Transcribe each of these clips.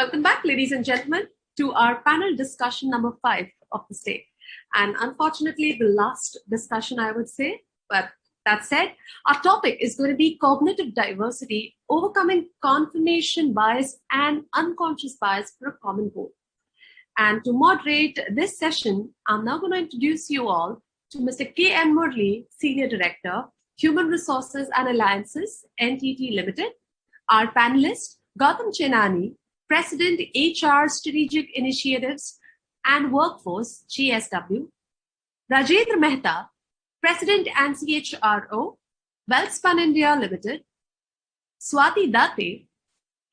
Welcome back, ladies and gentlemen, to our panel discussion number 5 of this day. And unfortunately, the last discussion, I would say. But that said, our topic is going to be cognitive diversity, overcoming confirmation bias and unconscious bias for a common goal. And to moderate this session, I'm now going to introduce you all to Mr. K.M. Murli, Senior Director, Human Resources and Alliances, NTT Limited, our panelist, Gautam Chainani, President, HR Strategic Initiatives and Workforce, GSW, Rajendra Mehta, President and CHRO, Welspun India Limited, Swati Datye,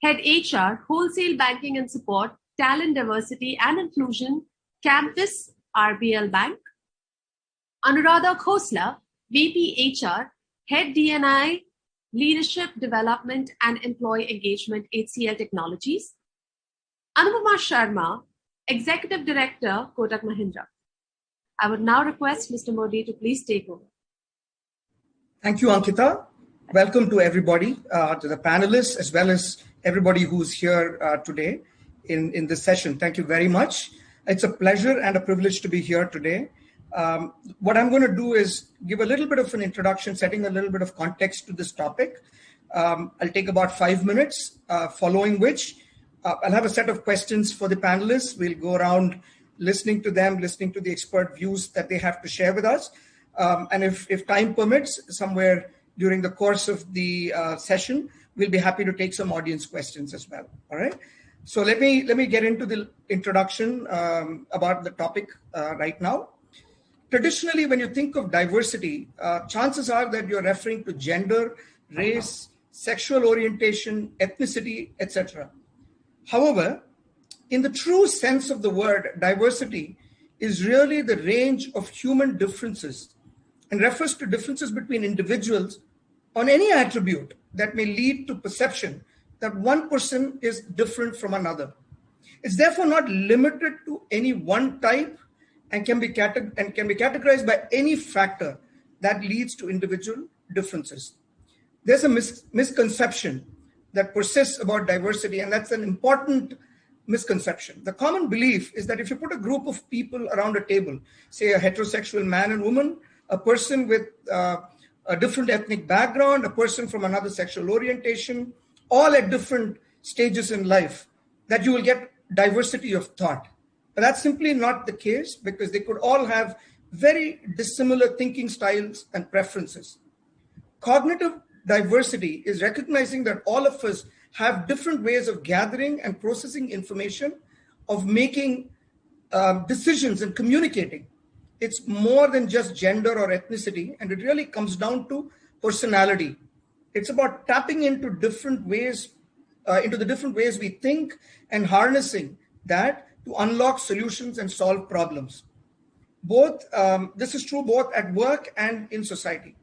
Head HR, Wholesale Banking and Support, Talent Diversity and Inclusion, Campus, RBL Bank, Anuradha Khosla, VP HR, Head DNI, Leadership Development and Employee Engagement, HCL Technologies, Anupama Sharma, Executive Director, Kotak Mahindra. I would now request Mr. Modi to please take over. Thank you, Ankita. Welcome to everybody, to the panelists, as well as everybody who's here today in this session. Thank you very much. It's a pleasure and a privilege to be here today. What I'm going to do is give a little bit of an introduction, setting a little bit of context to this topic. I'll take about 5 minutes, following which I'll have a set of questions for the panelists. We'll go around listening to them, listening to the expert views that they have to share with us. And if time permits, somewhere during the course of the session, we'll be happy to take some audience questions as well. All right. So let me get into the introduction about the topic right now. Traditionally, when you think of diversity, chances are that you're referring to gender, race, sexual orientation, ethnicity, etc. However, in the true sense of the word, diversity is really the range of human differences and refers to differences between individuals on any attribute that may lead to perception that one person is different from another. It's therefore not limited to any one type and can be categorized by any factor that leads to individual differences. There's a misconception that persists about diversity, and that's an important misconception. The common belief is that if you put a group of people around a table, say a heterosexual man and woman, a person with a different ethnic background, a person from another sexual orientation, all at different stages in life, that you will get diversity of thought. But that's simply not the case, because they could all have very dissimilar thinking styles and preferences. Cognitive diversity is recognizing that all of us have different ways of gathering and processing information, of making decisions and communicating. It's more than just gender or ethnicity, and it really comes down to personality. It's about tapping into different ways, into the different ways we think, and harnessing that to unlock solutions and solve problems. This is true both at work and in society.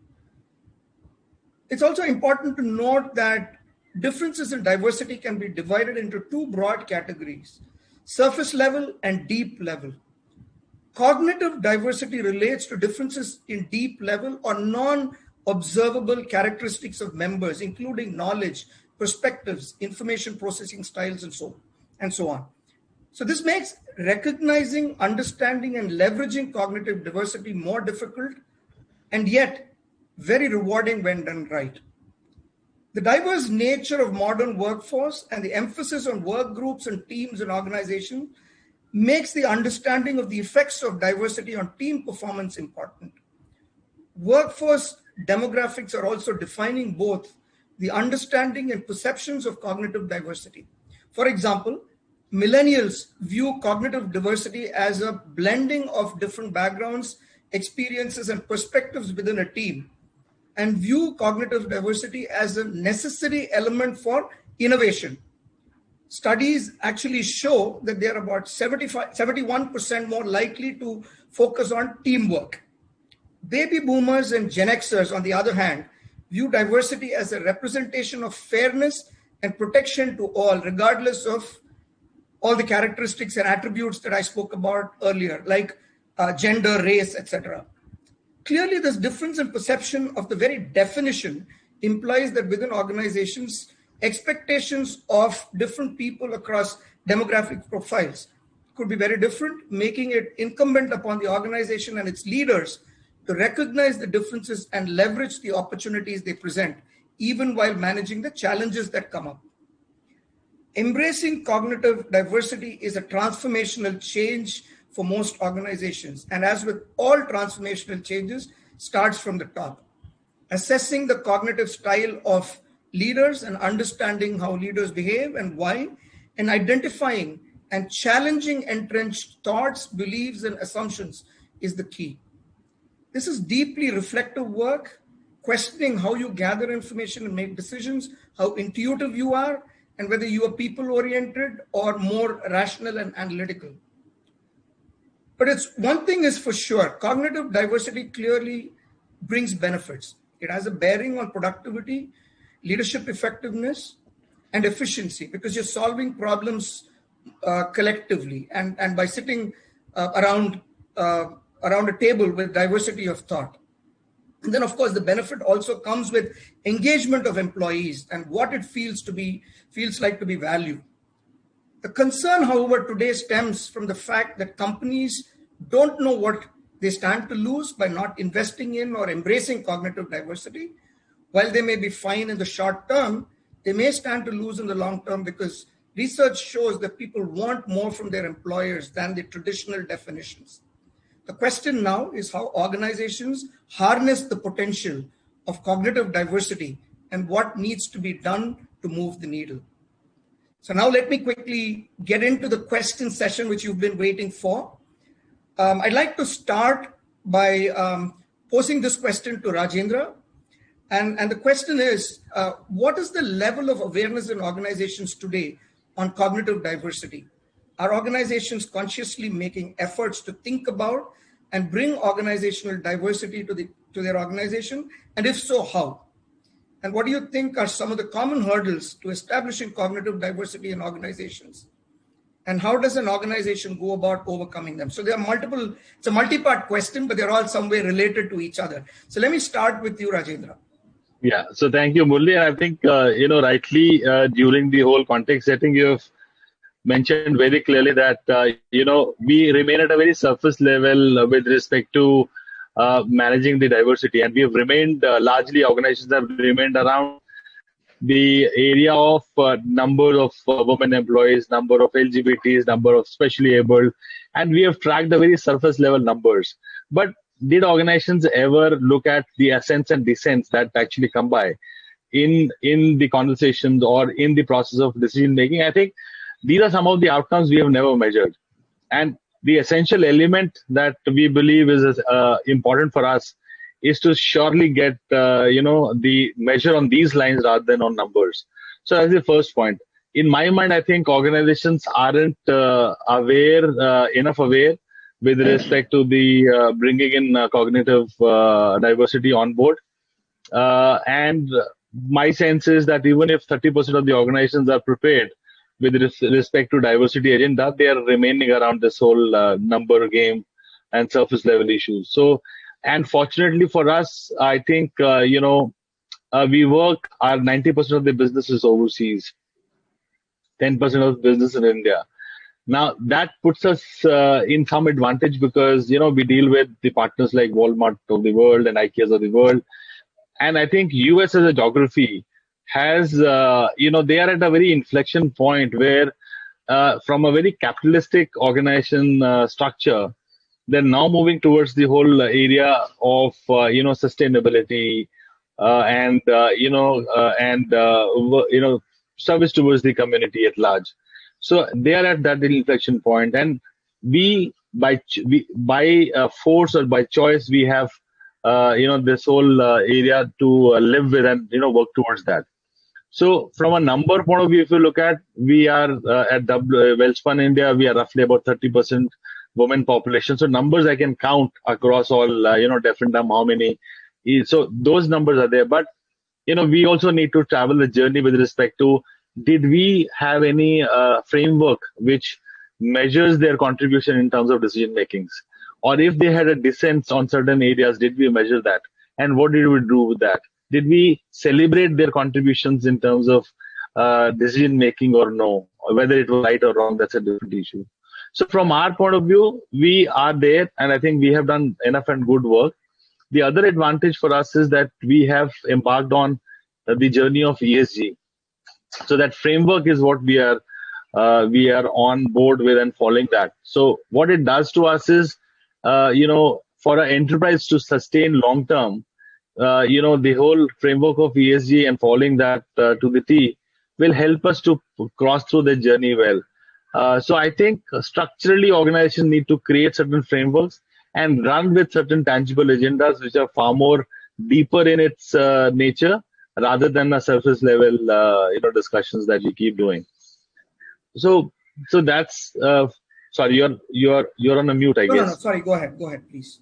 It's also important to note that differences in diversity can be divided into two broad categories: surface level and deep level. Cognitive diversity relates to differences in deep level or non-observable characteristics of members, including knowledge, perspectives, information processing styles, and so on. So this makes recognizing, understanding, and leveraging cognitive diversity more difficult, and yet very rewarding when done right. The diverse nature of modern workforce and the emphasis on work groups and teams and organizations makes the understanding of the effects of diversity on team performance important. Workforce demographics are also defining both the understanding and perceptions of cognitive diversity. For example, millennials view cognitive diversity as a blending of different backgrounds, experiences, and perspectives within a team, and view cognitive diversity as a necessary element for innovation. Studies actually show that they're about 71% more likely to focus on teamwork. Baby boomers and Gen Xers, on the other hand, view diversity as a representation of fairness and protection to all, regardless of all the characteristics and attributes that I spoke about earlier, like gender, race, etc. Clearly, this difference in perception of the very definition implies that within organizations, expectations of different people across demographic profiles could be very different, making it incumbent upon the organization and its leaders to recognize the differences and leverage the opportunities they present, even while managing the challenges that come up. Embracing cognitive diversity is a transformational change for most organizations. And as with all transformational changes, starts from the top. Assessing the cognitive style of leaders and understanding how leaders behave and why, and identifying and challenging entrenched thoughts, beliefs, and assumptions is the key. This is deeply reflective work, questioning how you gather information and make decisions, how intuitive you are, and whether you are people-oriented or more rational and analytical. But one thing is for sure, cognitive diversity clearly brings benefits. It has a bearing on productivity, leadership effectiveness, and efficiency, because you're solving problems collectively and by sitting around a table with diversity of thought. And then, of course, the benefit also comes with engagement of employees and what it feels like to be valued. The concern, however, today stems from the fact that companies don't know what they stand to lose by not investing in or embracing cognitive diversity. While they may be fine in the short term, they may stand to lose in the long term, because research shows that people want more from their employers than the traditional definitions. The question now is how organizations harness the potential of cognitive diversity and what needs to be done to move the needle. So now let me quickly get into the question session, which you've been waiting for. I'd like to start by posing this question to Rajendra. And the question is, what is the level of awareness in organizations today on cognitive diversity? Are organizations consciously making efforts to think about and bring organizational diversity to their organization? And if so, how? And what do you think are some of the common hurdles to establishing cognitive diversity in organizations? And how does an organization go about overcoming them? So there are it's a multi-part question, but they're all some way related to each other. So let me start with you, Rajendra. Yeah, so thank you, Murli. And I think, rightly during the whole context setting, you have mentioned very clearly that, we remain at a very surface level with respect to managing the diversity. And we have remained, largely organizations have remained around the area of number of women employees, number of LGBTs, number of specially abled, and we have tracked the very surface level numbers. But did organizations ever look at the ascents and descents that actually come by in the conversations or in the process of decision making? I think these are some of the outcomes we have never measured. And the essential element that we believe is important for us is to surely get, the measure on these lines rather than on numbers. So that's the first point. In my mind, I think organizations aren't enough aware with respect to the bringing in cognitive diversity on board. And my sense is that even if 30% of the organizations are prepared with respect to diversity agenda, they are remaining around this whole number game and surface level issues. So, and fortunately for us, I think, we work, our 90% of the business is overseas, 10% of business in India. Now, that puts us in some advantage because, we deal with the partners like Walmart of the world and IKEAs of the world. And I think US as a geography has, they are at a very inflection point where from a very capitalistic organization structure, they're now moving towards the whole area of, sustainability and service towards the community at large. So they are at that inflection point, and we by force or by choice we have this whole area to live with and work towards that. So from a number point of view, if you look at, we are at Welspun India, we are roughly about 30% women population. So numbers I can count across all different how many. So those numbers are there, but we also need to travel the journey with respect to, did we have any framework which measures their contribution in terms of decision makings? Or if they had a dissent on certain areas, did we measure that? And what did we do with that? Did we celebrate their contributions in terms of decision making or no? whether it was right or wrong, that's a different issue. So from our point of view, we are there, and I think we have done enough and good work. The other advantage for us is that we have embarked on the journey of ESG. So that framework is what we are on board with and following that. So what it does to us is, for an enterprise to sustain long term, the whole framework of ESG and following that to the T will help us to cross through the journey well. So I think structurally organizations need to create certain frameworks and run with certain tangible agendas which are far more deeper in its nature rather than a surface level discussions that we keep doing. So that's sorry, you're on a mute, I guess. No, sorry, go ahead, please.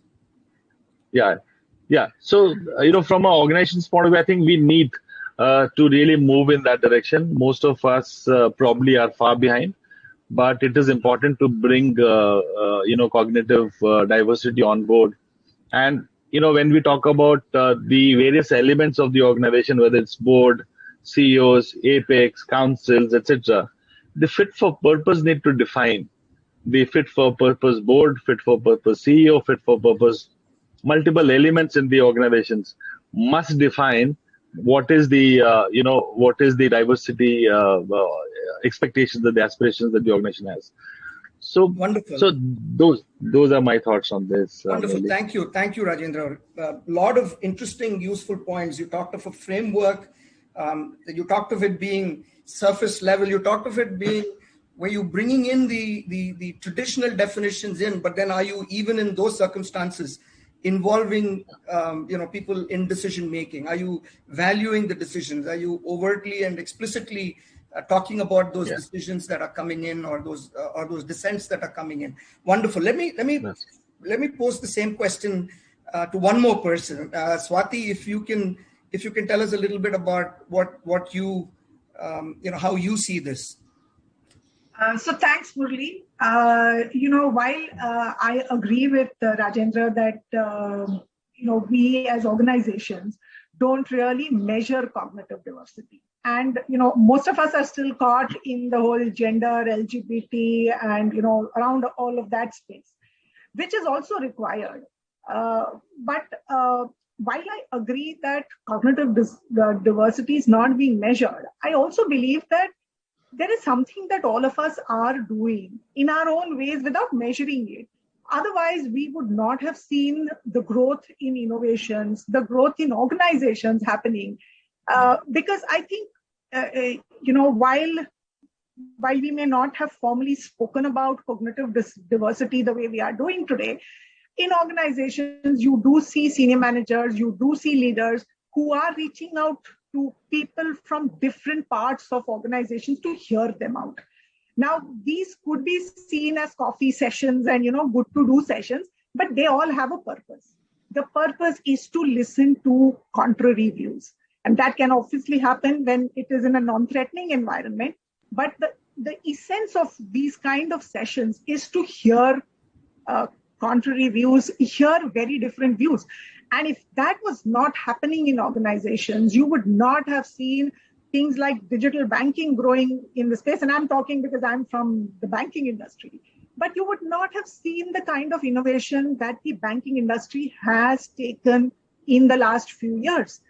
Yeah. So from an organization's point of view, I think we need to really move in that direction. Most of us probably are far behind, but it is important to bring cognitive diversity on board. And when we talk about the various elements of the organization, whether it's board, CEOs, apex, councils, etc., the fit for purpose need to define the fit for purpose board, fit for purpose CEO, fit for purpose multiple elements in the organizations must define what is the diversity expectations, the aspirations that the organization has. So wonderful. So those are my thoughts on this. Wonderful. Thank you, Rajendra. A lot of interesting, useful points. You talked of a framework. You talked of it being surface level. You talked of it being where you bringing in the traditional definitions in, but then are you even in those circumstances involving people in decision making? Are you valuing the decisions? Are you overtly and explicitly talking about those decisions that are coming in, or those dissents that are coming in? Wonderful. Let me pose the same question to one more person. Swati, if you can tell us a little bit about what you how you see this. So thanks, Murli. While I agree with Rajendra that we as organizations don't really measure cognitive diversity, and most of us are still caught in the whole gender, LGBT, and around all of that space, which is also required. But while I agree that cognitive diversity is not being measured, I also believe that there is something that all of us are doing in our own ways without measuring it. Otherwise, we would not have seen the growth in innovations, the growth in organizations happening. Because I think, while we may not have formally spoken about cognitive diversity the way we are doing today, in organizations, you do see senior managers, you do see leaders who are reaching out to people from different parts of organizations to hear them out. Now, these could be seen as coffee sessions and, good to do sessions, but they all have a purpose. The purpose is to listen to contrary views. And that can obviously happen when it is in a non-threatening environment. But the essence of these kind of sessions is to hear contrary views, hear very different views. And if that was not happening in organizations, you would not have seen things like digital banking growing in the space. And I'm talking because I'm from the banking industry. But you would not have seen the kind of innovation that the banking industry has taken in the last few years.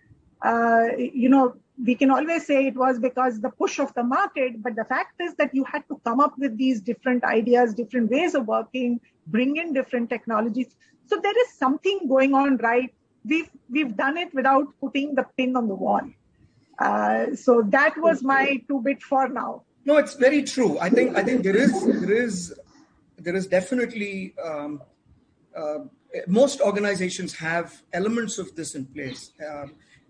We can always say it was because the push of the market, but the fact is that you had to come up with these different ideas, different ways of working, bring in different technologies. So there is something going on, right? We've done it without putting the pin on the wall. So that was my 2-bit for now. No, it's very true. I think there is definitely most organizations have elements of this in place.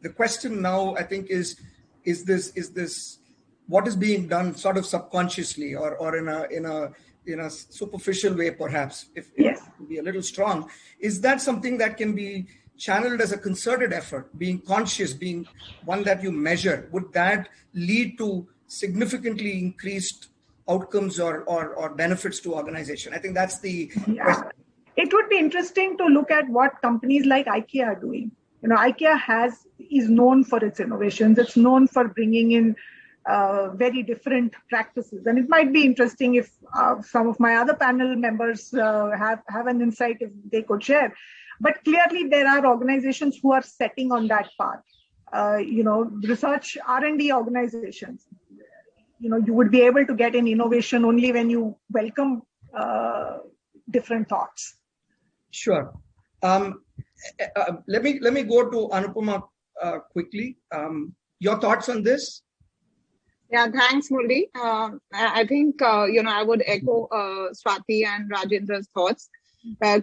The question now, I think, is this what is being done sort of subconsciously or in a superficial way, perhaps, if it would be a little strong. Is that something that can be channeled as a concerted effort, being conscious, being one that you measure? Would that lead to significantly increased outcomes or benefits to organization? I think that's the question. It would be interesting to look at what companies like IKEA are doing. IKEA is known for its innovations. It's known for bringing in very different practices. And it might be interesting if some of my other panel members have an insight if they could share. But clearly there are organizations who are setting on that path. Research R&D organizations. You would be able to get an innovation only when you welcome different thoughts. Sure. Let me go to Anupama quickly. Your thoughts on this? Yeah, thanks, Murli. I think, I would echo Swati and Rajendra's thoughts.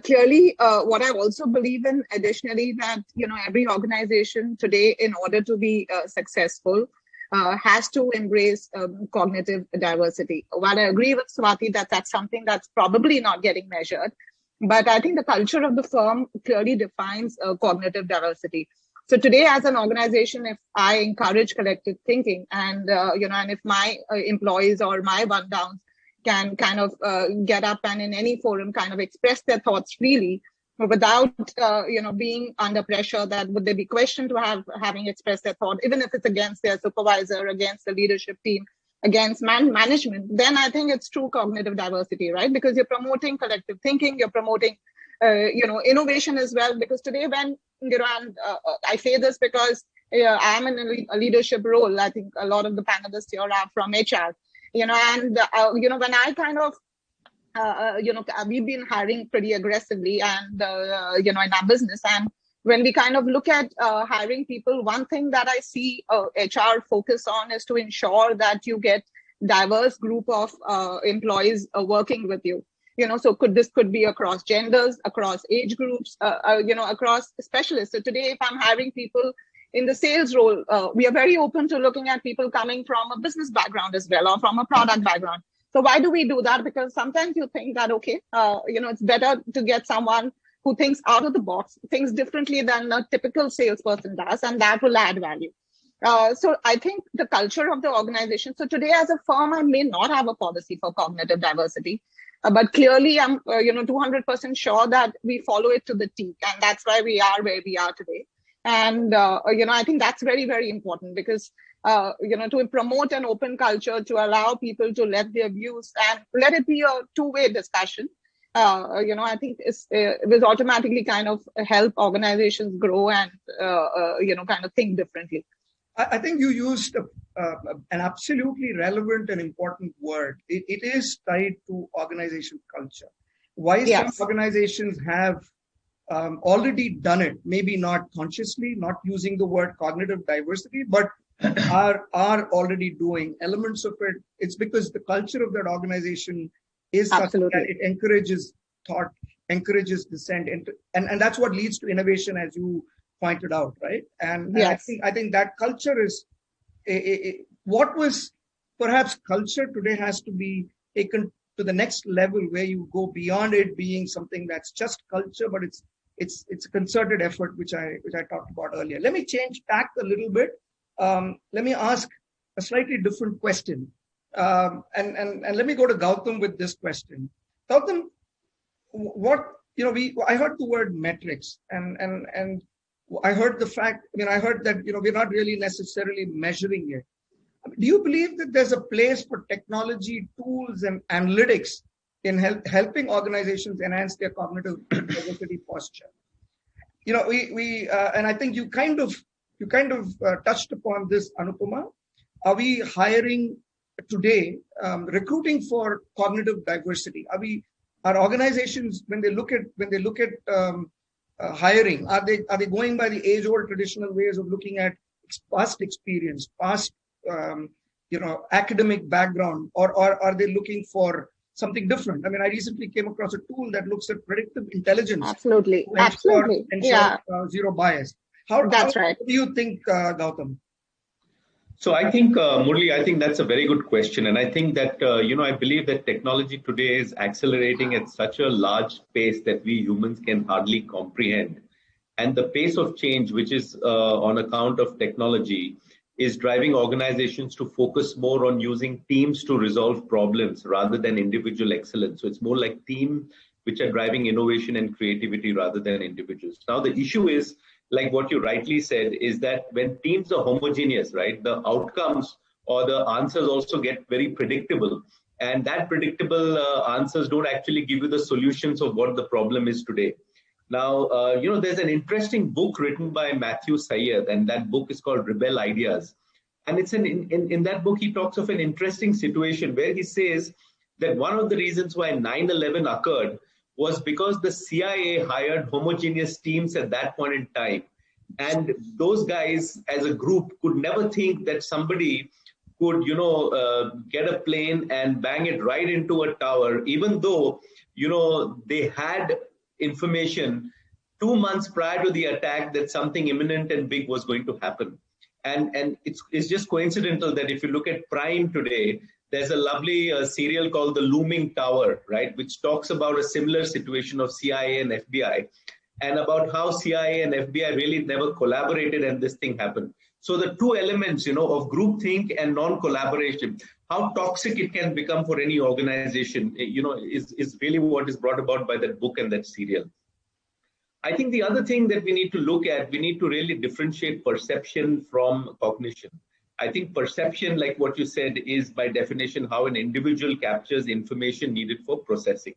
Clearly, what I also believe in additionally that, every organization today, in order to be successful, has to embrace cognitive diversity. While I agree with Swati that that's something that's probably not getting measured, but I think the culture of the firm clearly defines cognitive diversity. So today, as an organization, if I encourage collective thinking and, and if my employees or my one-downs can kind of get up and in any forum kind of express their thoughts freely without, being under pressure that would they be questioned to having expressed their thought, even if it's against their supervisor, against the leadership team, against management, then I think it's true cognitive diversity, right? Because you're promoting collective thinking, you're promoting innovation as well, because today when, and I say this because I'm in a leadership role. I think a lot of the panelists here are from HR, and, when I kind of, we've been hiring pretty aggressively and, in our business. And when we kind of look at hiring people, one thing that I see HR focus on is to ensure that you get diverse group of employees working with you. So this could be across genders, across age groups, across specialists. So today, if I'm hiring people in the sales role, we are very open to looking at people coming from a business background as well, or from a product background. So why do we do that? Because sometimes you think that, okay, it's better to get someone who thinks out of the box, thinks differently than a typical salesperson does, and that will add value. So I think the culture of the organization. So today, as a firm, I may not have a policy for cognitive diversity. But clearly, I'm 200% sure that we follow it to the T, and that's why we are where we are today. And I think that's very, very important because to promote an open culture, to allow people to let their views and let it be a two-way discussion. I think it will automatically kind of help organizations grow and kind of think differently. I think you used an absolutely relevant and important word. It is tied to organization culture. Why some organizations have already done it, maybe not consciously, not using the word cognitive diversity, but are already doing elements of it. It's because the culture of that organization is such that it encourages thought, encourages dissent, and that's what leads to innovation, as you pointed out, right? And I think that culture is what was perhaps culture today has to be taken to the next level, where you go beyond it being something that's just culture, but it's a concerted effort, which I talked about earlier. Let me change tack a little bit. Let me ask a slightly different question, and let me go to Gautam with this question. Gautam, I heard the word metrics, and I heard I heard that, we're not really necessarily measuring it. Do you believe that there's a place for technology, tools, and analytics in helping organizations enhance their cognitive diversity posture? And I think you kind of touched upon this, Anupama. Are we hiring today, recruiting for cognitive diversity? Are organizations, when they look at hiring, are they going by the age-old traditional ways of looking at past experience, past academic background, or are they looking for something different? I mean, I recently came across a tool that looks at predictive intelligence. Absolutely. Ensure zero bias. That's right. What do you think, Gautam? So I think, Murli, I think that's a very good question. And I think that, I believe that technology today is accelerating at such a large pace that we humans can hardly comprehend. And the pace of change, which is on account of technology, is driving organizations to focus more on using teams to resolve problems rather than individual excellence. So it's more like teams which are driving innovation and creativity rather than individuals. Now, the issue is, like what you rightly said, is that when teams are homogeneous, right, the outcomes or the answers also get very predictable. And that predictable answers don't actually give you the solutions of what the problem is today. Now, there's an interesting book written by Matthew Syed, and that book is called Rebel Ideas. And it's in that book, he talks of an interesting situation where he says that one of the reasons why 9/11 occurred was because the CIA hired homogeneous teams at that point in time. And those guys as a group could never think that somebody could, get a plane and bang it right into a tower, even though, they had information 2 months prior to the attack that something imminent and big was going to happen. And it's just coincidental that if you look at Prime today, there's a lovely serial called The Looming Tower, right, which talks about a similar situation of CIA and FBI, and about how CIA and FBI really never collaborated and this thing happened. So the two elements, of groupthink and non-collaboration, how toxic it can become for any organization, is really what is brought about by that book and that serial. I think the other thing that we need to look at, we need to really differentiate perception from cognition. I think perception, like what you said, is by definition how an individual captures information needed for processing,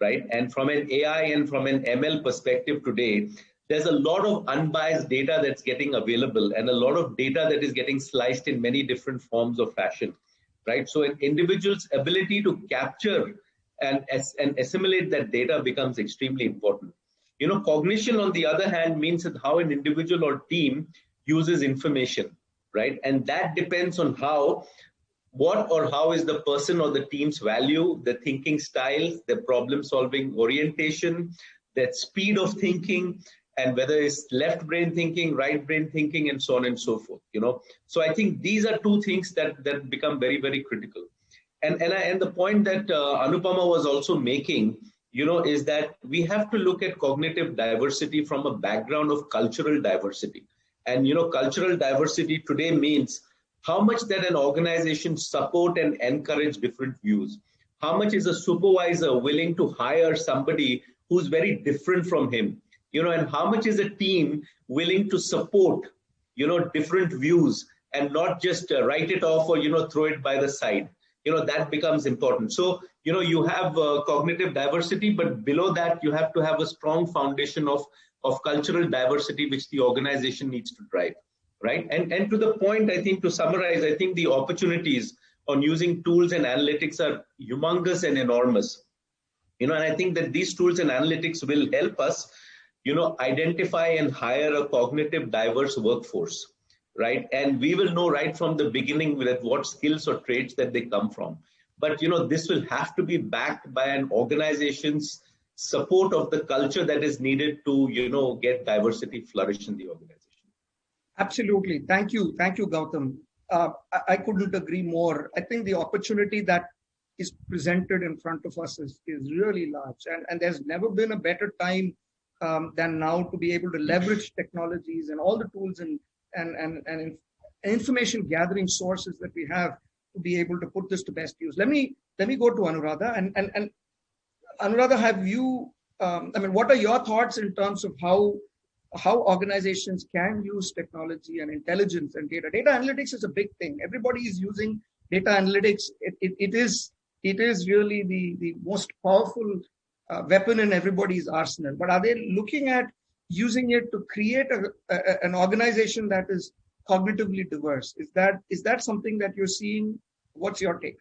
right? And from an AI and from an ML perspective today, there's a lot of unbiased data that's getting available and a lot of data that is getting sliced in many different forms of fashion, right? So an individual's ability to capture and assimilate that data becomes extremely important. Cognition, on the other hand, means that how an individual or team uses information, right? And that depends on what or how is the person or the team's value, the thinking styles, the problem-solving orientation, that speed of thinking, and whether it's left brain thinking, right brain thinking, and so on and so forth. So I think these are two things that become very, very critical. And the point that Anupama was also making, is that we have to look at cognitive diversity from a background of cultural diversity. And, cultural diversity today means how much that an organization support and encourage different views. How much is a supervisor willing to hire somebody who's very different from him? And how much is a team willing to support, different views and not just write it off or, throw it by the side. That becomes important. So, you have cognitive diversity, but below that, you have to have a strong foundation of cultural diversity, which the organization needs to drive, right? And to the point, I think, to summarize, I think the opportunities on using tools and analytics are humongous and enormous. And I think that these tools and analytics will help us, identify and hire a cognitive diverse workforce, right? And we will know right from the beginning with what skills or traits that they come from. But, this will have to be backed by an organization's support of the culture that is needed to, get diversity flourish in the organization. Absolutely. Thank you. Thank you, Gautam. I couldn't agree more. I think the opportunity that is presented in front of us is really large. And there's never been a better time than now to be able to leverage technologies and all the tools and information gathering sources that we have to be able to put this to best use. Let me go to Anuradha and Anuradha, have you? What are your thoughts in terms of how organizations can use technology and intelligence and data? Data analytics is a big thing. Everybody is using data analytics. It is really the most powerful weapon in everybody's arsenal. But are they looking at using it to create an organization that is cognitively diverse? Is that something that you're seeing? What's your take?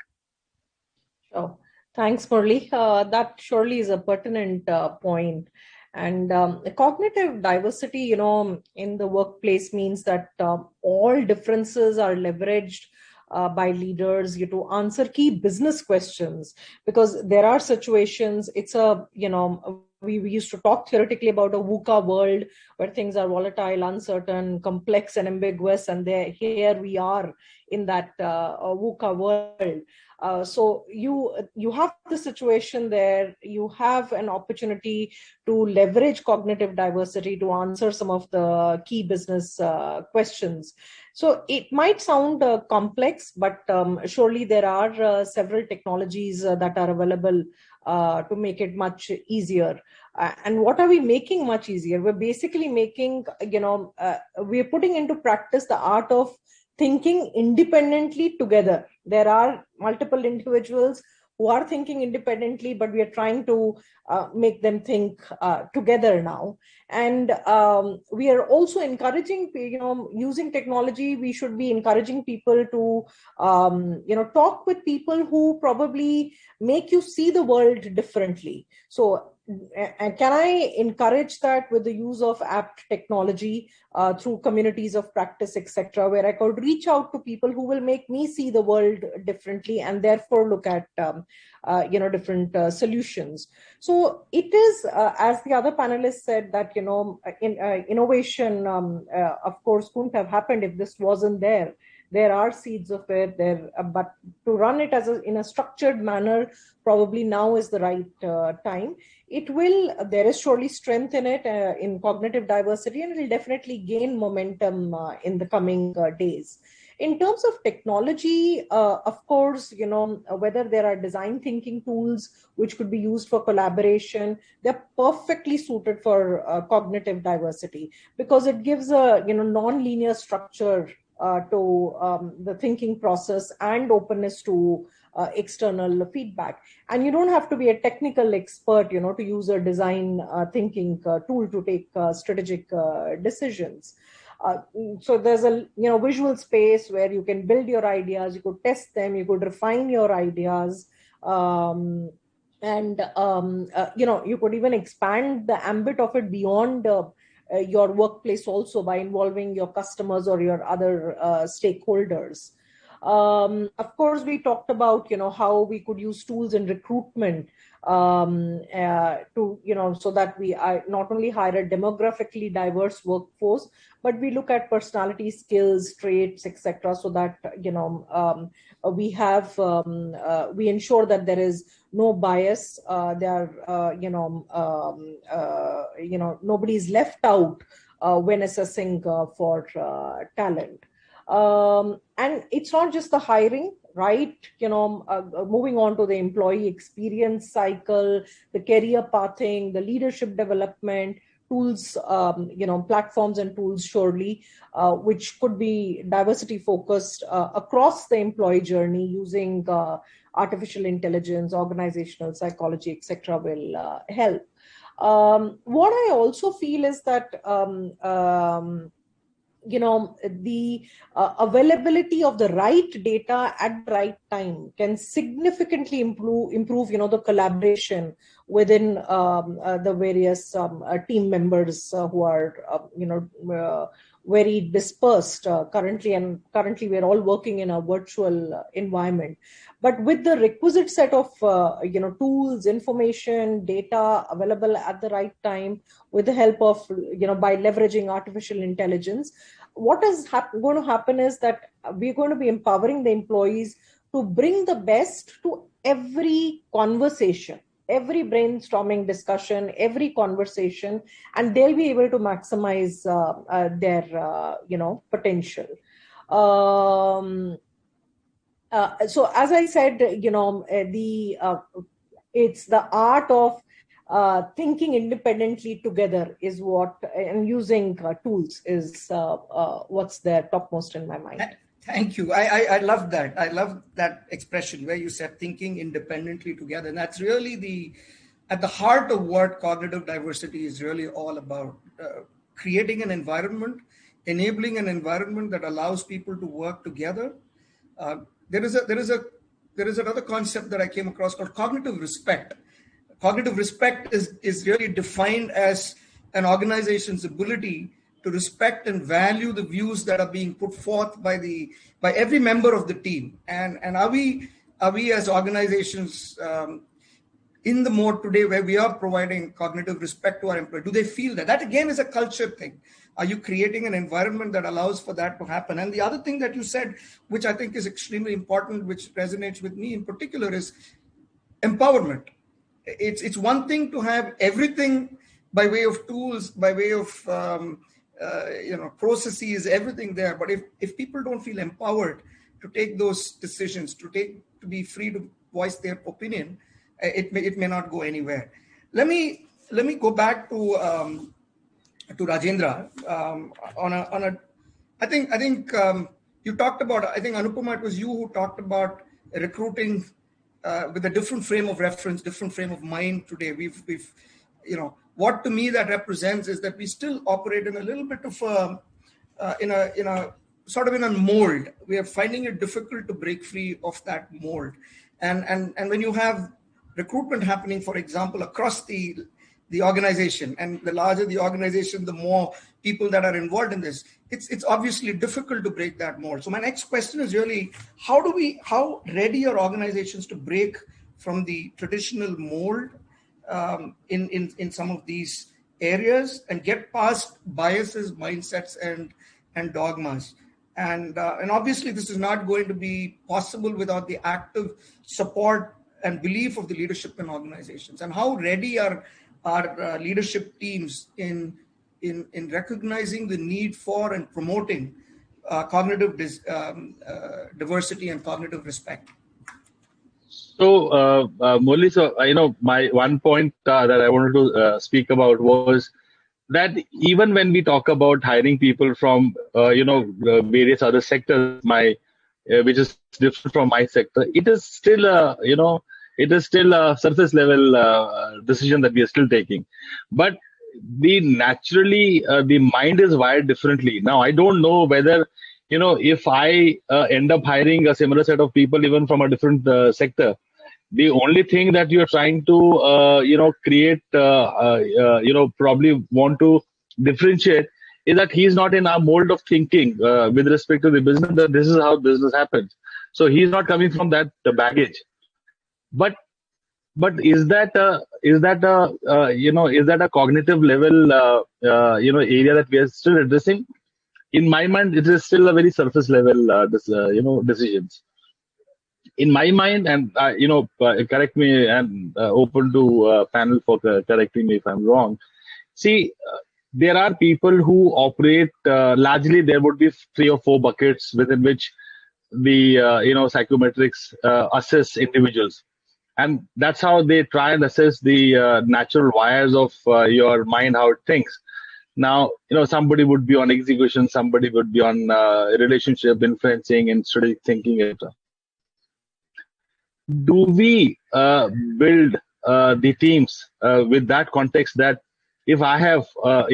Sure. Thanks, Murli. That surely is a pertinent point. And cognitive diversity, in the workplace means that all differences are leveraged by leaders to answer key business questions, because there are situations, we used to talk theoretically about a VUCA world where things are volatile, uncertain, complex, and ambiguous, and here we are in that VUCA world. So you have the situation there, you have an opportunity to leverage cognitive diversity to answer some of the key business questions. So it might sound complex, but surely there are several technologies that are available to make it much easier. And what are we making much easier? We're basically making, we're putting into practice the art of thinking independently together. There are multiple individuals who are thinking independently, but we are trying to make them think together now. And we are also encouraging, using technology, we should be encouraging people to, talk with people who probably make you see the world differently. So, and can I encourage that with the use of apt technology through communities of practice, etc., where I could reach out to people who will make me see the world differently and therefore look at different solutions. So it is, as the other panelists said, that innovation, of course, couldn't have happened if this wasn't there. There are seeds of it there, but to run it in a structured manner, probably now is the right time. There is surely strength in it, in cognitive diversity, and it will definitely gain momentum in the coming days. In terms of technology, of course, whether there are design thinking tools which could be used for collaboration, they're perfectly suited for cognitive diversity, because it gives a non-linear structure to the thinking process and openness to external feedback. And you don't have to be a technical expert, to use a design thinking tool to take strategic decisions. So there's a visual space where you can build your ideas, you could test them, you could refine your ideas, and you could even expand the ambit of it beyond your workplace also by involving your customers or your other stakeholders. Of course, we talked about how we could use tools in recruitment to so that we not only hire a demographically diverse workforce, but we look at personality, skills, traits, etc., so that we have we ensure that there is no bias. Nobody is left out when assessing for talent. And it's not just the hiring, right? Moving on to the employee experience cycle, the career pathing, the leadership development, tools, platforms and tools surely, which could be diversity focused across the employee journey using artificial intelligence, organizational psychology, etc., will help. What I also feel is that the availability of the right data at the right time can significantly improve the collaboration within the various team members who are very dispersed currently, and currently we're all working in a virtual environment. But with the requisite set of tools, information, data available at the right time, with the help of by leveraging artificial intelligence, what is going to happen is that we're going to be empowering the employees to bring the best to every conversation, every brainstorming discussion, every conversation, and they'll be able to maximize their potential. So as I said, it's the art of thinking independently together is what, and using tools is what's there topmost in my mind. Thank you. I love that. I love that expression where you said thinking independently together. And that's really at the heart of what cognitive diversity is really all about. Creating an environment, enabling an environment that allows people to work together. There is another concept that I came across called cognitive respect. Cognitive respect is really defined as an organization's ability to respect and value the views that are being put forth by every member of the team. And are we as organizations in the mode today where we are providing cognitive respect to our employees? Do they feel that? That again is a culture thing. Are you creating an environment that allows for that to happen? And the other thing that you said, which I think is extremely important, which resonates with me in particular, is empowerment. It's one thing to have everything by way of tools, by way of processes, everything there. But if people don't feel empowered to take those decisions, to be free to voice their opinion, it may not go anywhere. Let me go back to Rajendra I think You talked about, I think Anupama, it was you who talked about recruiting with a different frame of reference, different frame of mind today. We've what to me that represents is that we still operate in a little bit of in a sort of in a mold. We are finding it difficult to break free of that mold. And when you have recruitment happening, for example, across the organization, and the larger the organization, the more people that are involved in this, it's obviously difficult to break that mold. So my next question is really, how ready are organizations to break from the traditional mold in some of these areas and get past biases, mindsets, and dogmas? And obviously this is not going to be possible without the active support and belief of the leadership in organizations. And how ready are our leadership teams in recognizing the need for and promoting cognitive diversity and cognitive respect? So, Murli, my one point that I wanted to speak about was that even when we talk about hiring people from, various other sectors, which is different from my sector, it is still a surface level decision that we are still taking. But the mind is wired differently. Now, I don't know whether, if I end up hiring a similar set of people, even from a different sector, the only thing that you're trying to, create, probably want to differentiate is that he's not in our mold of thinking with respect to the business, that this is how business happens. So he's not coming from that baggage. But is that a cognitive level, area that we are still addressing? In my mind, it is still a very surface level, decisions. In my mind, and correct me, and open to panel for correcting me if I'm wrong. See, there are people who operate largely. There would be 3 or 4 buckets within which the psychometrics assess individuals, and that's how they try and assess the natural wires of your mind, how it thinks. Now, somebody would be on execution, somebody would be on relationship, influencing, and strategic thinking, etc. Do we build the teams with that context, that if I have a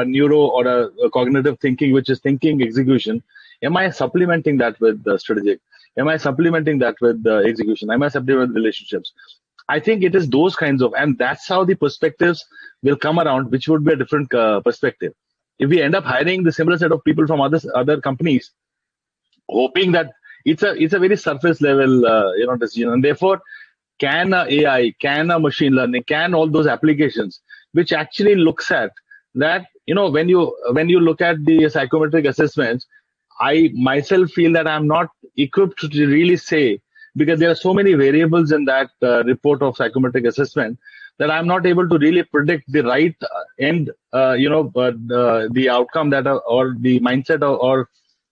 neuro or a cognitive thinking, which is thinking execution, am I supplementing that with strategic? Am I supplementing that with execution? Am I supplementing with relationships? I think it is those kinds of, and that's how the perspectives will come around, which would be a different perspective. If we end up hiring the similar set of people from other companies, hoping that it's a very surface level decision, and therefore can AI, can machine learning, can all those applications, which actually looks at that, when you look at the psychometric assessments, I myself feel that I'm not equipped to really say, because there are so many variables in that report of psychometric assessment, that I'm not able to really predict the right end, the outcome that or the mindset or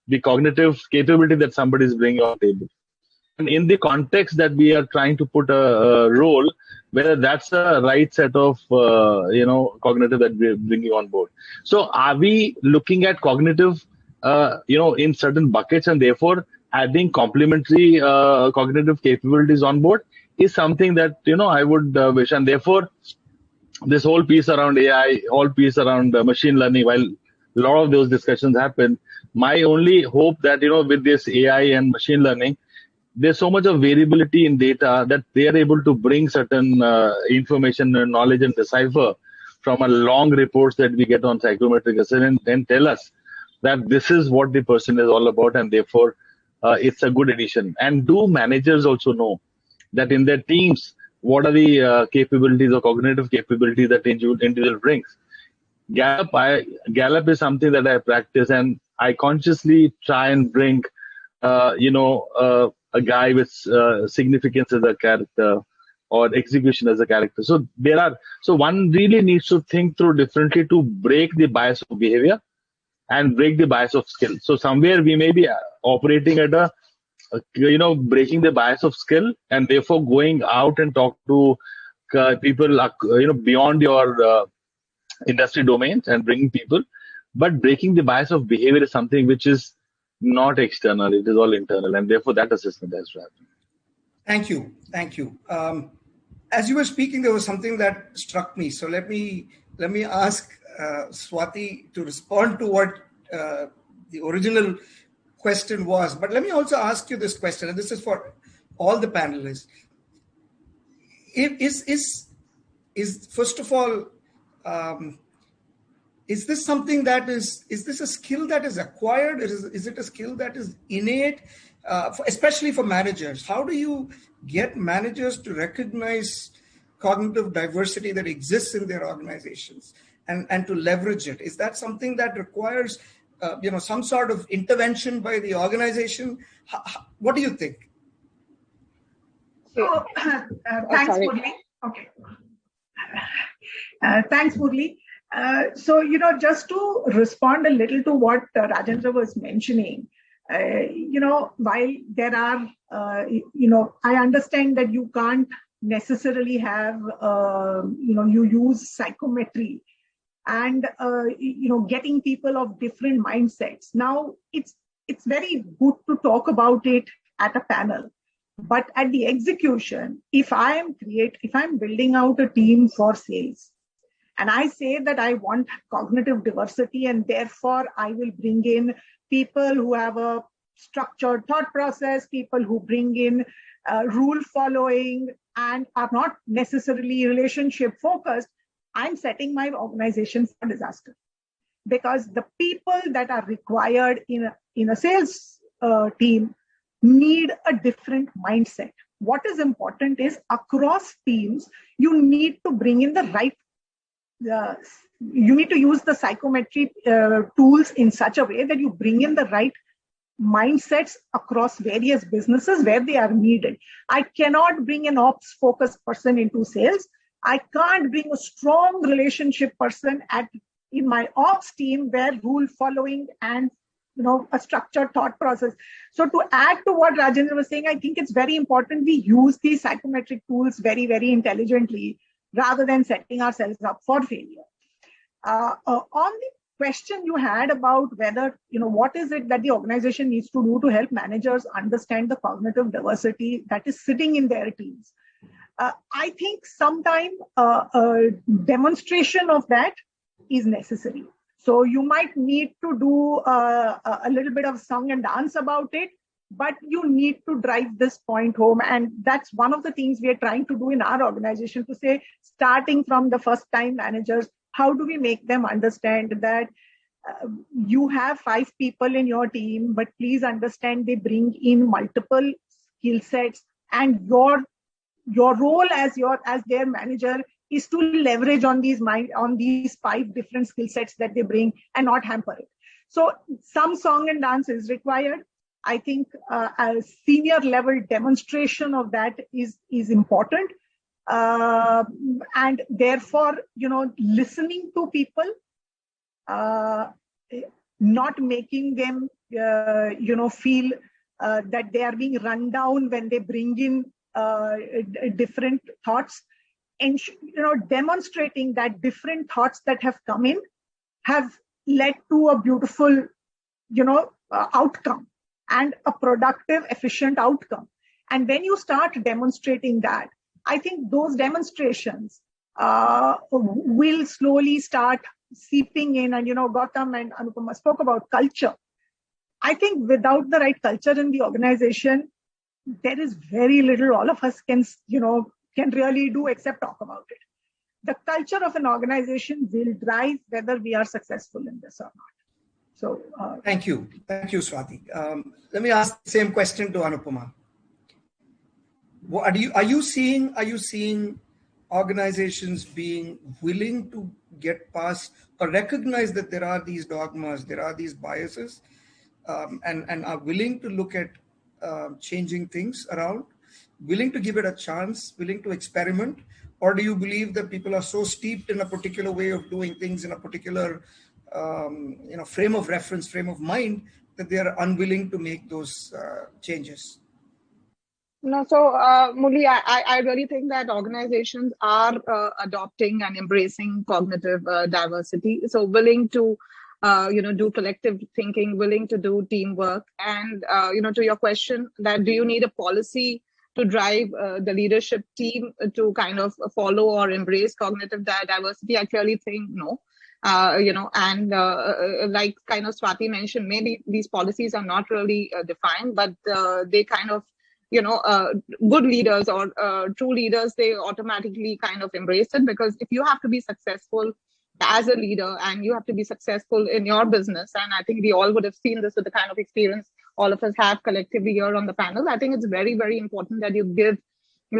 the cognitive capability that somebody is bringing on the table. And in the context that we are trying to put a role, whether that's the right set of, cognitive that we're bringing on board. So are we looking at cognitive, in certain buckets, and therefore adding complementary cognitive capabilities on board is something that, I would wish. And therefore, this whole piece around AI, all piece around machine learning, while a lot of those discussions happen, my only hope that, with this AI and machine learning, there's so much of variability in data that they are able to bring certain information and knowledge and decipher from a long reports that we get on psychometric assessment and tell us that this is what the person is all about, and therefore it's a good addition. And do managers also know that in their teams, what are the capabilities or cognitive capabilities that individual brings? Gallup is something that I practice, and I consciously try and bring, a guy with significance as a character or execution as a character. So one really needs to think through differently to break the bias of behavior and break the bias of skill. So somewhere we may be operating at breaking the bias of skill, and therefore going out and talk to people, beyond your industry domains and bringing people. But breaking the bias of behavior is something which is not external. It is all internal, and therefore that assessment has to happen. Thank you. Thank you. As you were speaking, there was something that struck me. So let me ask Swati to respond to what the original question was. But let me also ask you this question, and this is for all the panelists. Is first of all, is this something that is this a skill that is acquired? Is it a skill that is innate, especially for managers? How do you get managers to recognize cognitive diversity that exists in their organizations and to leverage it? Is that something that requires some sort of intervention by the organization? What do you think? So, thanks, Murli. Okay. Thanks, Murli. So, just to respond a little to what Rajendra was mentioning, while there are, I understand that you can't necessarily have, you use psychometry and, getting people of different mindsets. Now, it's very good to talk about it at a panel. But at the execution, if I'm building out a team for sales, and I say that I want cognitive diversity, and therefore I will bring in people who have a structured thought process, people who bring in rule following and are not necessarily relationship focused, I'm setting my organization for disaster. Because the people that are required in a sales team need a different mindset. What is important is across teams, you need to bring in the right, you need to use the psychometry tools in such a way that you bring in the right mindsets across various businesses where they are needed. I cannot bring an ops focused person into sales. I can't bring a strong relationship person in my ops team where rule following and a structured thought process. So to add to what Rajendra was saying, I think it's very important we use these psychometric tools very, very intelligently rather than setting ourselves up for failure. On the question you had about whether, what is it that the organization needs to do to help managers understand the cognitive diversity that is sitting in their teams. I think sometime a demonstration of that is necessary. So you might need to do a little bit of song and dance about it, but you need to drive this point home. And that's one of the things we are trying to do in our organization, to say, starting from the first time managers, how do we make them understand that you have 5 people in your team, but please understand they bring in multiple skill sets, and your role as their manager is to leverage on these 5 different skill sets that they bring and not hamper it. So some song and dance is required. I think a senior level demonstration of that is important. And therefore, listening to people, not making them, feel that they are being run down when they bring in different thoughts, and demonstrating that different thoughts that have come in have led to a beautiful, outcome and a productive, efficient outcome. And when you start demonstrating that, I think those demonstrations will slowly start seeping in. And, Gautam and Anupama spoke about culture. I think without the right culture in the organization, there is very little all of us can really do except talk about it. The culture of an organization will drive whether we are successful in this or not. So, thank you, Swati. Let me ask the same question to Anupama. Are you seeing organizations being willing to get past or recognize that there are these dogmas, there are these biases, and are willing to look at changing things around, willing to give it a chance, willing to experiment? Or do you believe that people are so steeped in a particular way of doing things, in a particular frame of reference, frame of mind, that they are unwilling to make those changes? No, so Murli, I really think that organizations are adopting and embracing cognitive diversity. So willing to do collective thinking, willing to do teamwork. And, to your question that do you need a policy to drive the leadership team to kind of follow or embrace cognitive diversity? I clearly think no. Like kind of Swati mentioned, maybe these policies are not really defined, but they kind of, good leaders or true leaders, they automatically kind of embrace it, because if you have to be successful as a leader and you have to be successful in your business, and I think we all would have seen this with the kind of experience all of us have collectively here on the panel, I think it's very, very important that you give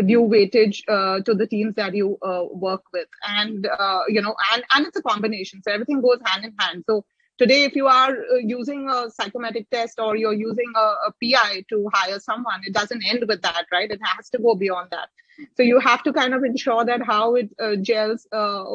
due weightage to the teams that you work with. And, and it's a combination. So everything goes hand in hand. So today, if you are using a psychometric test or you're using a PI to hire someone, it doesn't end with that, right? It has to go beyond that. So you have to kind of ensure that how it gels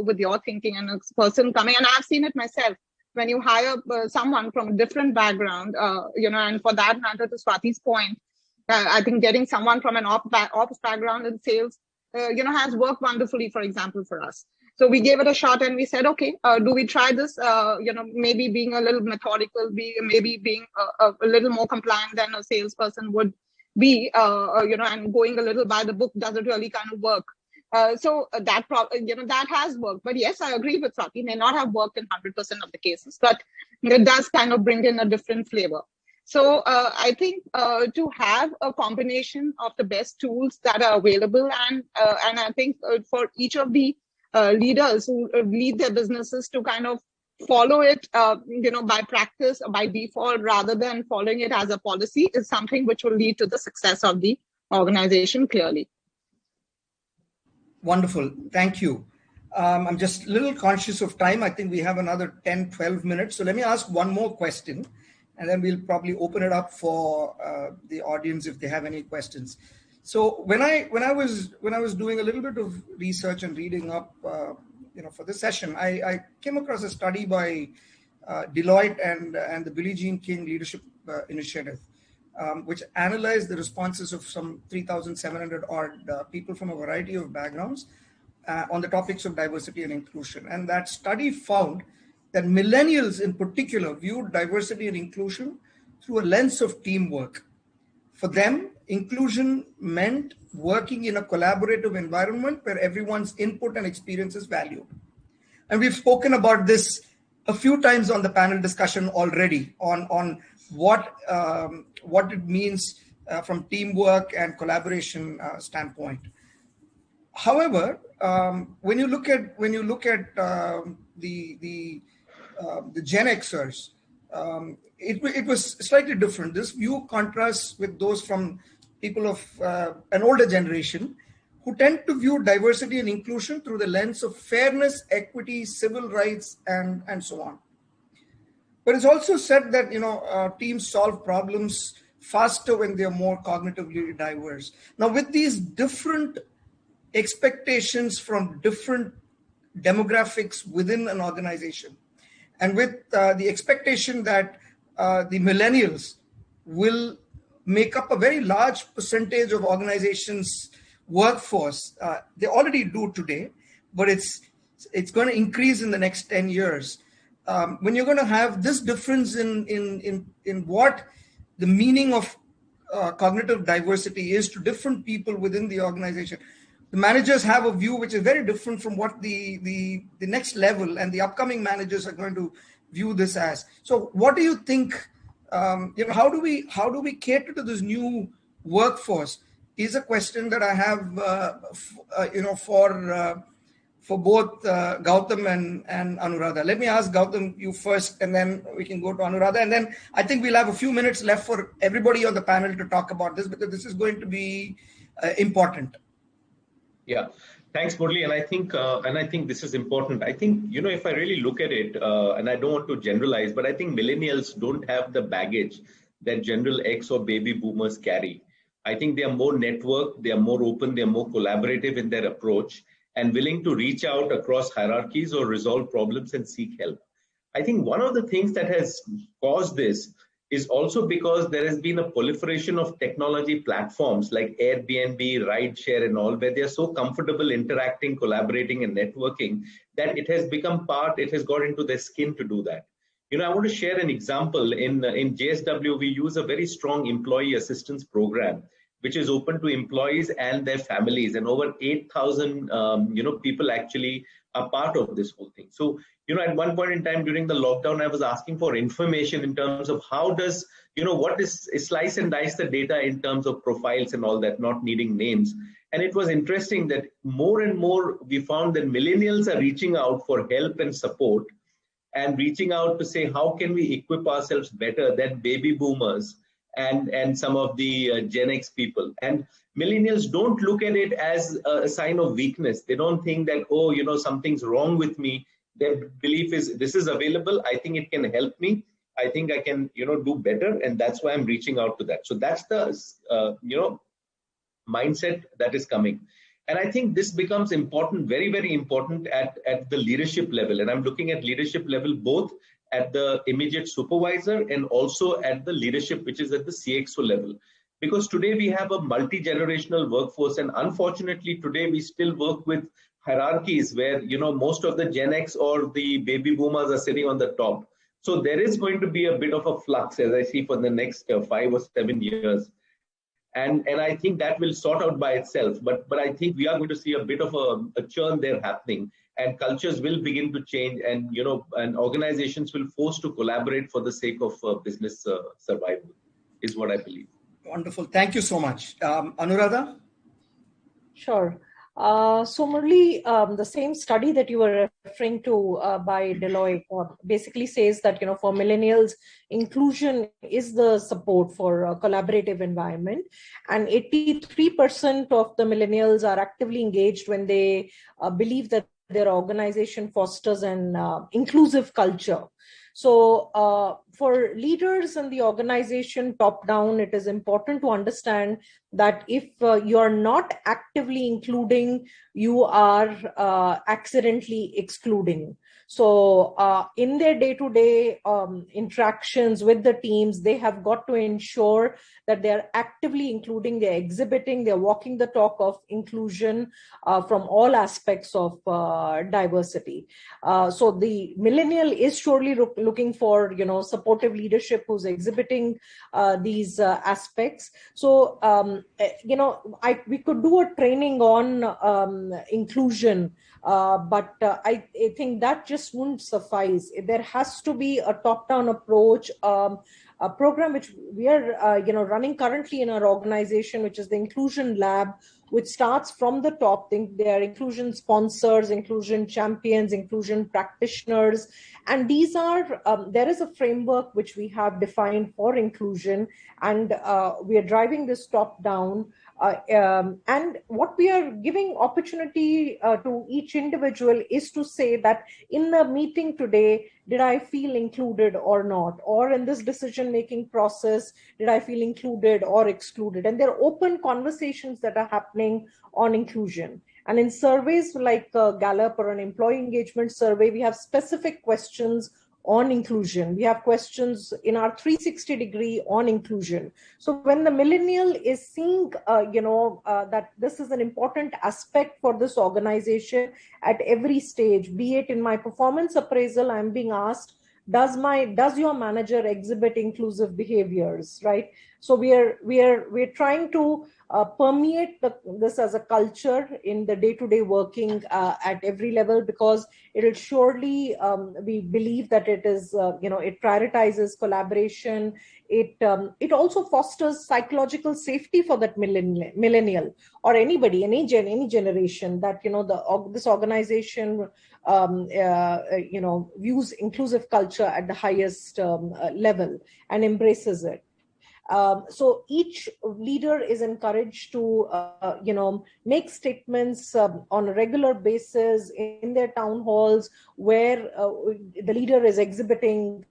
with your thinking and a person coming. And I've seen it myself. When you hire someone from a different background, and for that matter, to Swati's point, I think getting someone from an ops background in sales, has worked wonderfully, for example, for us. So we gave it a shot and we said, okay, do we try this? Maybe being a little methodical, maybe being a little more compliant than a salesperson would be, and going a little by the book, does it really kind of work? That has worked. But yes, I agree with Swati, may not have worked in 100% of the cases, but it does kind of bring in a different flavor. So I think to have a combination of the best tools that are available, and I think for each of the leaders who lead their businesses to kind of follow it, by practice or by default, rather than following it as a policy, is something which will lead to the success of the organization clearly. Wonderful. Thank you. I'm just a little conscious of time. I think we have another 10, 12 minutes. So let me ask one more question, and then we'll probably open it up for the audience if they have any questions. So when I was doing a little bit of research and reading up, for this session, I came across a study by Deloitte and the Billie Jean King Leadership Initiative, which analyzed the responses of some 3,700 odd people from a variety of backgrounds on the topics of diversity and inclusion. And that study found that millennials in particular viewed diversity and inclusion through a lens of teamwork. For them, inclusion meant working in a collaborative environment where everyone's input and experience is valued. And we've spoken about this a few times on the panel discussion already on what it means from teamwork and collaboration standpoint. However, when you look at the Gen Xers, it was slightly different. This view contrasts with those from people of an older generation who tend to view diversity and inclusion through the lens of fairness, equity, civil rights, and so on. But it's also said that teams solve problems faster when they are more cognitively diverse. Now, with these different expectations from different demographics within an organization, and with the expectation that the millennials will make up a very large percentage of organizations' workforce, they already do today, but it's going to increase in the next 10 years. When you're going to have this difference in what the meaning of cognitive diversity is to different people within the organization, the managers have a view which is very different from what the next level and the upcoming managers are going to view this as. So what do you think, how do we cater to this new workforce is a question that I have, for both Gautam and Anuradha. Let me ask Gautam you first, and then we can go to Anuradha. And then I think we'll have a few minutes left for everybody on the panel to talk about this, because this is going to be important. Yeah, thanks, Murli. And I think this is important. I think, if I really look at it, and I don't want to generalize, but I think millennials don't have the baggage that General X or baby boomers carry. I think they are more networked, they are more open, they are more collaborative in their approach, and willing to reach out across hierarchies or resolve problems and seek help. I think one of the things that has caused this is also because there has been a proliferation of technology platforms like Airbnb, rideshare and all, where they are so comfortable interacting, collaborating and networking that it has become it has got into their skin to do that. I want to share an example. In JSW, we use a very strong employee assistance program, which is open to employees and their families, and over 8,000 people actually are part of this whole thing. So at one point in time during the lockdown, I was asking for information in terms of how does what is slice and dice the data in terms of profiles and all that, not needing names. And it was interesting that more and more we found that millennials are reaching out for help and support, and reaching out to say how can we equip ourselves better than baby boomers and some of the Gen X people. And millennials don't look at it as a sign of weakness. They don't think that, something's wrong with me. Their belief is this is available. I think it can help me. I think I can, do better. And that's why I'm reaching out to that. So that's the, mindset that is coming. And I think this becomes important, very, very important at the leadership level. And I'm looking at leadership level both at the immediate supervisor and also at the leadership, which is at the CXO level. Because today we have a multi-generational workforce, and unfortunately today we still work with hierarchies where, most of the Gen X or the baby boomers are sitting on the top. So there is going to be a bit of a flux, as I see, for the next 5 or 7 years. And I think that will sort out by itself. But I think we are going to see a bit of a churn there happening, and cultures will begin to change, and and organizations will force to collaborate for the sake of business survival, is what I believe. Wonderful. Thank you so much. Anuradha? Sure. So Murli, the same study that you were referring to by Deloitte basically says that, for millennials, inclusion is the support for a collaborative environment. And 83% of the millennials are actively engaged when they believe that their organization fosters an inclusive culture. So for leaders in the organization top down, it is important to understand that if you are not actively including, you are accidentally excluding. So in their day-to-day interactions with the teams, they have got to ensure that they're actively including, they're exhibiting, they're walking the talk of inclusion from all aspects of diversity. So the millennial is surely looking for, supportive leadership who's exhibiting these aspects. So, we could do a training on inclusion, but I think that just won't suffice. There has to be a top-down approach, a program which we are running currently in our organization, which is the Inclusion Lab, which starts from the top. There are inclusion sponsors, inclusion champions, inclusion practitioners, and these are there is a framework which we have defined for inclusion, and we are driving this top down. And what we are giving opportunity to each individual is to say that in the meeting today, did I feel included or not? Or in this decision-making process, did I feel included or excluded? And there are open conversations that are happening on inclusion. And in surveys like Gallup or an employee engagement survey, we have specific questions on inclusion. We have questions in our 360 degree on inclusion. So when the millennial is seeing, that this is an important aspect for this organization at every stage, be it in my performance appraisal, I'm being asked, does your manager exhibit inclusive behaviors, right? So we're trying to permeate this as a culture in the day-to-day working at every level, because it will surely, we believe that it is, it prioritizes collaboration. It also fosters psychological safety for that millennial or anybody, any generation, that, this organization, views inclusive culture at the highest level and embraces it. So each leader is encouraged to, make statements on a regular basis in their town halls where the leader is exhibiting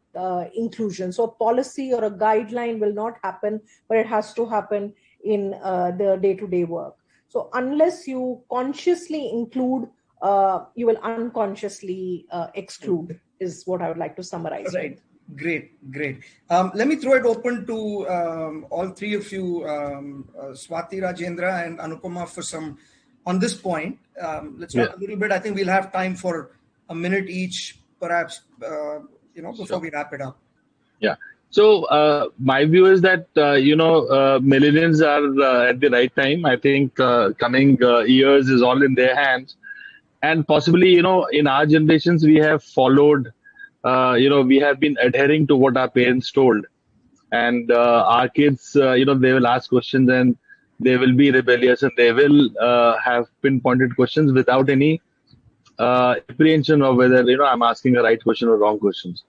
inclusion. So a policy or a guideline will not happen, but it has to happen in the day-to-day work. So unless you consciously include, you will unconsciously exclude, is what I would like to summarize. Right. Great. Let me throw it open to all three of you, Swati, Rajendra, and Anupama, for some on this point. Let's talk a little bit. I think we'll have time for a minute each, perhaps before we wrap it up? Yeah. So my view is that millennials are at the right time. I think coming years is all in their hands, and possibly in our generations we have followed. We have been adhering to what our parents told, and our kids, they will ask questions and they will be rebellious and they will have pinpointed questions without any apprehension of whether I'm asking the right question or wrong questions.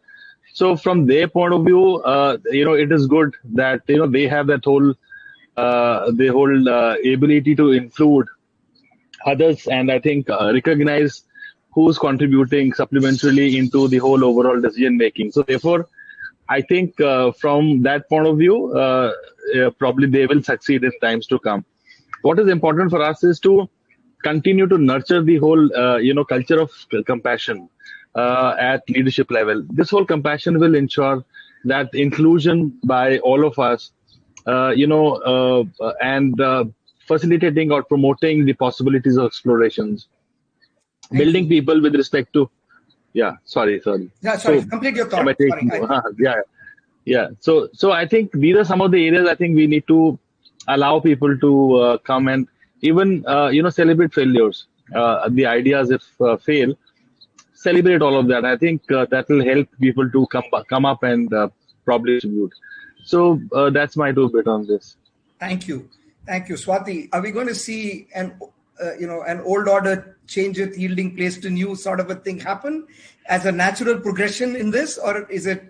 So from their point of view, it is good that they have that whole ability to include others, and I think recognize who's contributing supplementarily into the whole overall decision making. So therefore, I think from that point of view, probably they will succeed in times to come. What is important for us is to continue to nurture the whole culture of compassion at leadership level. This whole compassion will ensure that inclusion by all of us, and facilitating or promoting the possibilities of explorations, building people with respect to. Yeah, sorry. Yeah, sorry. Complete your thought. Yeah. So I think these are some of the areas I think we need to allow people to come and even celebrate failures. The ideas if fail, celebrate all of that. I think that will help people to come up and probably distribute. So that's my 2 bit on this. Thank you, Swati. Are we going to see an old order change it, yielding place to new sort of a thing happen as a natural progression in this, or is it?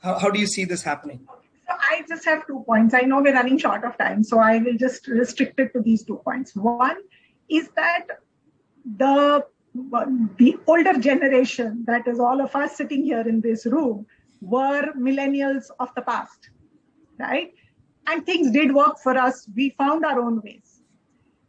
How do you see this happening? So I just have 2 points. I know we're running short of time, so I will just restrict it to these 2 points. One is that the older generation, that is all of us sitting here in this room, were millennials of the past, right? And things did work for us. We found our own ways.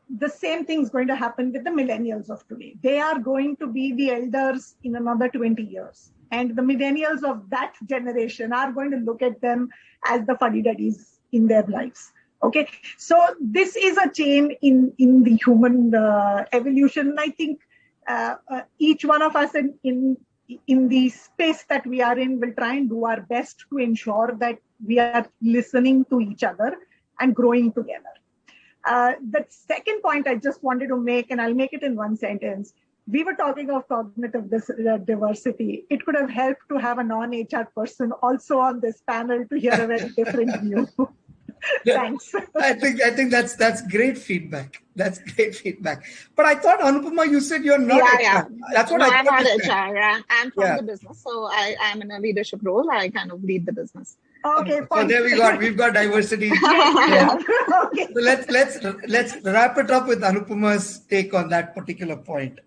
The same thing is going to happen with the millennials of today. They are going to be the elders in another 20 years. And the millennials of that generation are going to look at them as the fuddy-duddies in their lives. Okay, so this is a chain in the human evolution. I think each one of us in the space that we are in will try and do our best to ensure that we are listening to each other and growing together. The second point I just wanted to make, and I'll make it in one sentence. We were talking of cognitive diversity. It could have helped to have a non-HR person also on this panel to hear a very different view. Thanks. I think that's great feedback. That's great feedback. But I thought, Anupama, you said you're not HR. That's what I thought. I'm not HR. I'm from the business, so I'm in a leadership role. I kind of lead the business. Okay, so there we've got diversity. Yeah. Okay. So let's wrap it up with Anupama's take on that particular point.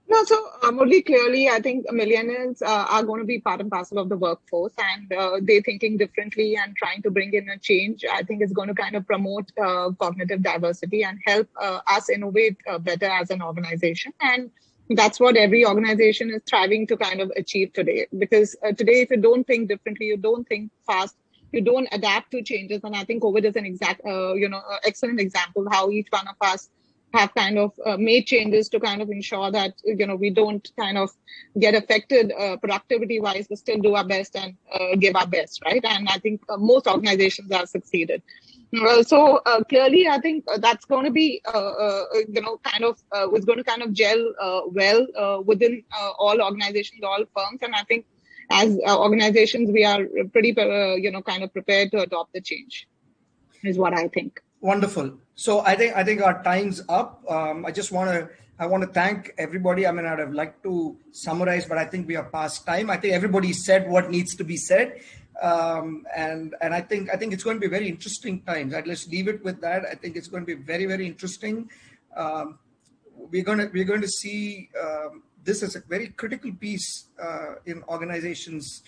No, so Murli, clearly, I think millennials are going to be part and parcel of the workforce, and they're thinking differently and trying to bring in a change. I think is going to kind of promote cognitive diversity and help us innovate better as an organization. And that's what every organization is striving to kind of achieve today. Because today, if you don't think differently, you don't think fast, you don't adapt to changes. And I think COVID is an excellent example how each one of us have kind of made changes to kind of ensure that, we don't kind of get affected productivity-wise, but still do our best and give our best, right? And I think most organizations have succeeded. So clearly, I think that's going to be, it's going to kind of gel well within all organizations, all firms. And I think as organizations, we are pretty, kind of prepared to adopt the change, is what I think. Wonderful. So I think our time's up. I want to thank everybody. I mean, I'd have liked to summarize, but I think we are past time. I think everybody said what needs to be said, and I think it's going to be very interesting times. I'd just leave it with that. I think it's going to be very, very interesting. We're going to see this as a very critical piece in organizations.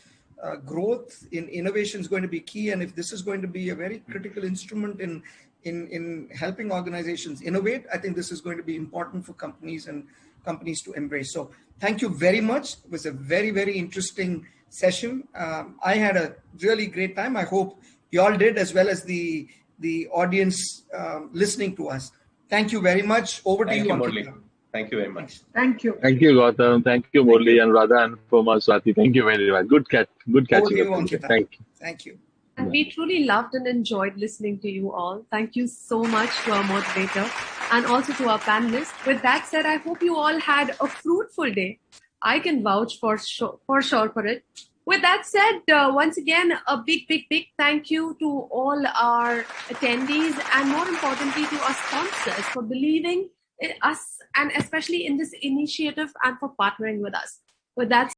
Growth in innovation is going to be key, and if this is going to be a very critical instrument in helping organizations innovate, I think this is going to be important for companies to embrace. So thank you very much. It was a very, very interesting session. I had a really great time. I hope you all did, as well as the audience listening to us. Thank you very much. Over to you, Murli. Thank you very much. Thank you. Thank you, Gautam. Thank you, Murli, Anuradha, and Anupama, Swati. Thank you very much. Good catching up. Ankita. Thank you. Thank you. And we truly loved and enjoyed listening to you all. Thank you so much to our moderator and also to our panelists. With that said, I hope you all had a fruitful day. I can vouch for sure for it. With that said, once again, a big thank you to all our attendees and more importantly to our sponsors for believing in us and especially in this initiative and for partnering with us. With that